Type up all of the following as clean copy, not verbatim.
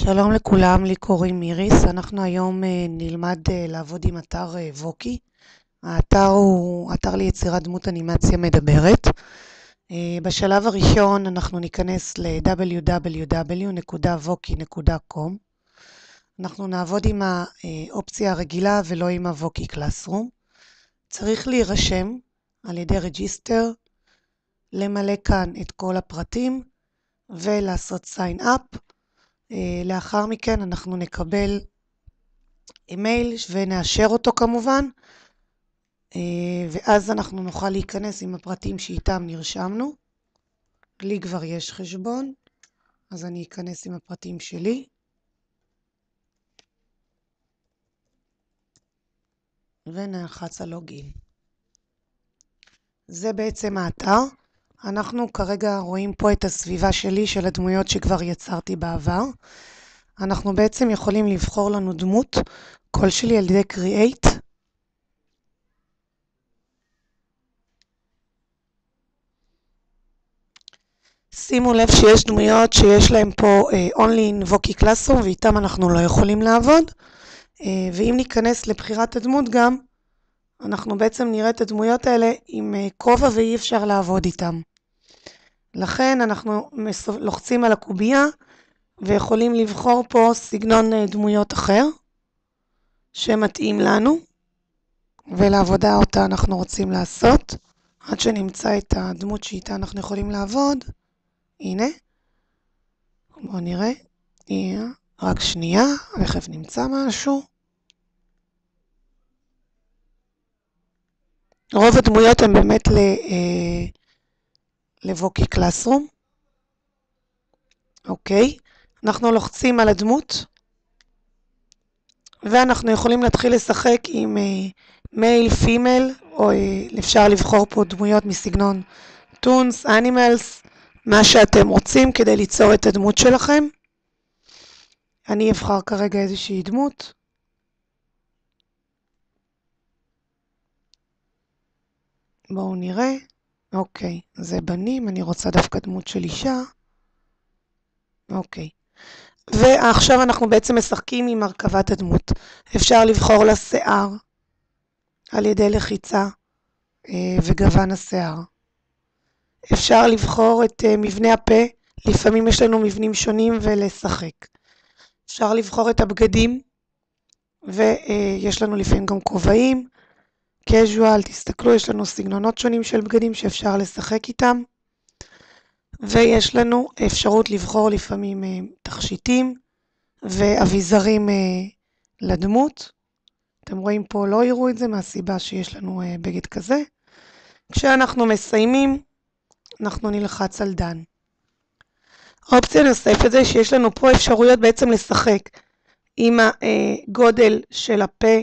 שלום לכולם, לי קוראים מיריס. אנחנו היום נלמד לעבוד עם אתר ווקי. האתר הוא אתר ליצירת דמות אנימציה מדברת. בשלב הראשון אנחנו ניכנס ל-www.voki.com. אנחנו נעבוד עם האופציה הרגילה ולא עם הווקי קלאסרום. צריך להירשם על ידי רג'יסטר, למלא כאן את כל הפרטים ולעשות sign up. לאחר מכן אנחנו נקבל אימייל ונאשר אותו כמובן, ואז אנחנו נוכל להיכנס עם הפרטים שאיתם נרשמנו. לי כבר יש חשבון, אז אני אכנס עם הפרטים שלי. ונלחץ על לוגין. זה בעצם האתר. אנחנו כרגע רואים פה את הסביבה שלי של הדמויות שכבר יצרתי בעבר. אנחנו בעצם יכולים לבחור לנו דמות כלשהי על ידי Create. שימו לב שיש דמויות שיש להם פה Only in Voki Classroom ואיתם אנחנו לא יכולים לעבוד. ואם ניכנס לבחירת הדמות גם, אנחנו בעצם נראה את הדמויות האלה עם כובע ואי אפשר לעבוד איתם. לכן אנחנו לוחצים על הקובייה ויכולים לבחור פה סגנון דמויות אחר שמתאים לנו, ולעבודה אותה אנחנו רוצים לעשות עד שנמצא את הדמות שאיתה אנחנו יכולים לעבוד. הנה, בואו נראה, רק שנייה, תכף נמצא משהו. רוב הדמויות הן באמת לווקי קלאסרום. אוקיי, אנחנו לוחצים על הדמות ואנחנו יכולים להתחיל לשחק עם מייל, פימייל, או אפשר לבחור פה דמויות מסגנון טונס, אנימלס, מה שאתם רוצים כדי ליצור את הדמות שלכם. אני אבחר כרגע איזושהי דמות. בואו נראה. אוקיי, זה בנים, אני רוצה דווקא דמות של אישה. אוקיי. ועכשיו אנחנו בעצם משחקים עם הרכבת הדמות. אפשר לבחור לה שיער על ידי לחיצה וגוון השיער. אפשר לבחור את מבנה הפה, לפעמים יש לנו מבנים שונים ולשחק. אפשר לבחור את הבגדים, ויש לנו לפעמים גם כובעים, casual, תסתכלו, יש לנו סגנונות שונים של בגדים שאפשר לשחק איתם. ויש לנו אפשרות לבחור לפעמים תכשיטים ואביזרים לדמות. אתם רואים פה לא יראו את זה מהסיבה שיש לנו בגד כזה. כשאנחנו מסיימים, אנחנו נלחץ על דן. אופציה נוספת זה שיש לנו פה אפשרויות בעצם לשחק עם הגודל של הפה,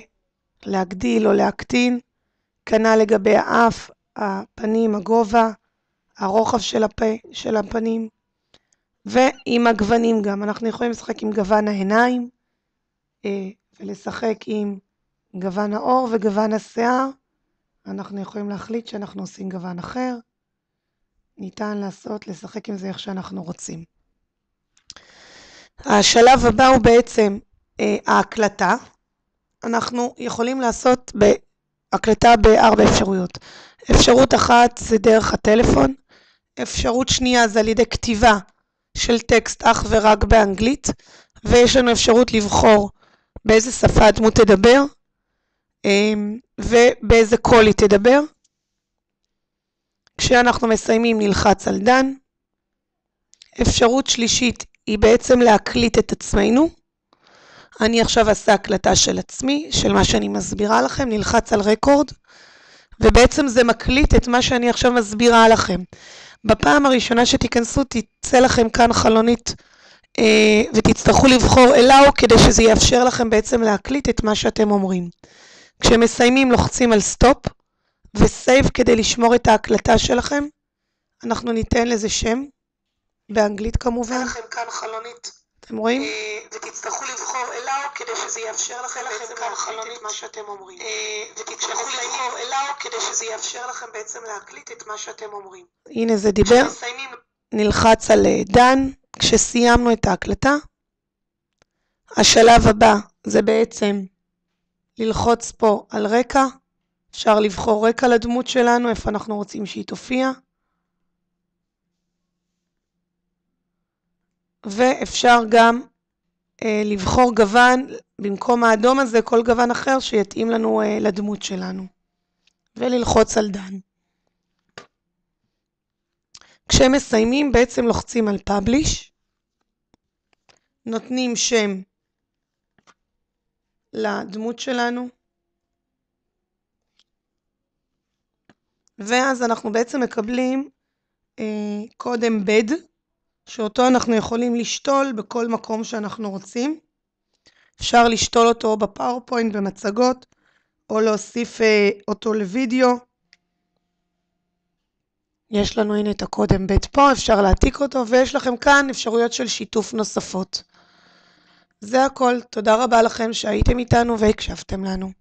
להגדיל או להקטין, כנ"ל לגבי האף, הפנים, הגובה, הרוחב של הפה, של הפנים, ועם הגוונים גם. אנחנו יכולים לשחק עם גוון העיניים, ולשחק עם גוון העור וגוון השיער. אנחנו יכולים להחליט שאנחנו עושים גוון אחר. ניתן לשחק עם זה איך שאנחנו רוצים. השלב הבא הוא בעצם ההקלטה. אנחנו יכולים לעשות הקלטה בארבע אפשרויות. אפשרות אחת זה דרך הטלפון. אפשרות שנייה זה על ידי כתיבה של טקסט אך ורק באנגלית, ויש לנו אפשרות לבחור באיזה שפה הדמות תדבר ובאיזה קול היא תדבר. כשאנחנו מסיימים נלחץ על דן. אפשרות שלישית היא בעצם להקליט את עצמנו. אני עכשיו אעשה הקלטה של עצמי, של מה שאני מסבירה לכם, נלחץ על רקורד, ובעצם זה מקליט את מה שאני עכשיו מסבירה לכם. בפעם הראשונה שתיכנסו תצא לכם כאן חלונית ותצטרכו לבחור אלאו כדי שזה יאפשר לכם בעצם להקליט את מה שאתם אומרים. כשמסיימים לוחצים על סטופ וסייב כדי לשמור את ההקלטה שלכם. אנחנו ניתן לזה שם, באנגלית כמובן. לכם כאן חלונית. אתם רואים? ותצטרכו לבחור אלאו כדי שזה יאפשר לכם בעצם להקליט את מה שאתם אומרים. ותצטרכו לבחור אלאו כדי שזה יאפשר לכם בעצם להקליט את מה שאתם אומרים. הנה זה דיבר. נלחץ על דן. כשסיימנו את ההקלטה, השלב הבא זה בעצם ללחוץ פה על רקע. אפשר לבחור רקע לדמות שלנו, איפה אנחנו רוצים שהיא תופיע. ואפשר גם לבחור גוון, במקום האדום הזה, כל גוון אחר שיתאים לנו לדמות שלנו. וללחוץ על דן. כשמסיימים בעצם לוחצים על פאבליש. נותנים שם לדמות שלנו. ואז אנחנו בעצם מקבלים קוד אמבד, שאותו אנחנו יכולים לשתול בכל מקום שאנחנו רוצים. אפשר לשתול אותו בפאורפוינט, במצגות, או להוסיף אותו לוידאו. יש לנו הנה את הקוד אמבד פה, אפשר להעתיק אותו, ויש לכם כאן אפשרויות של שיתוף נוספות. זה הכל, תודה רבה לכם שהייתם איתנו והקשבתם לנו.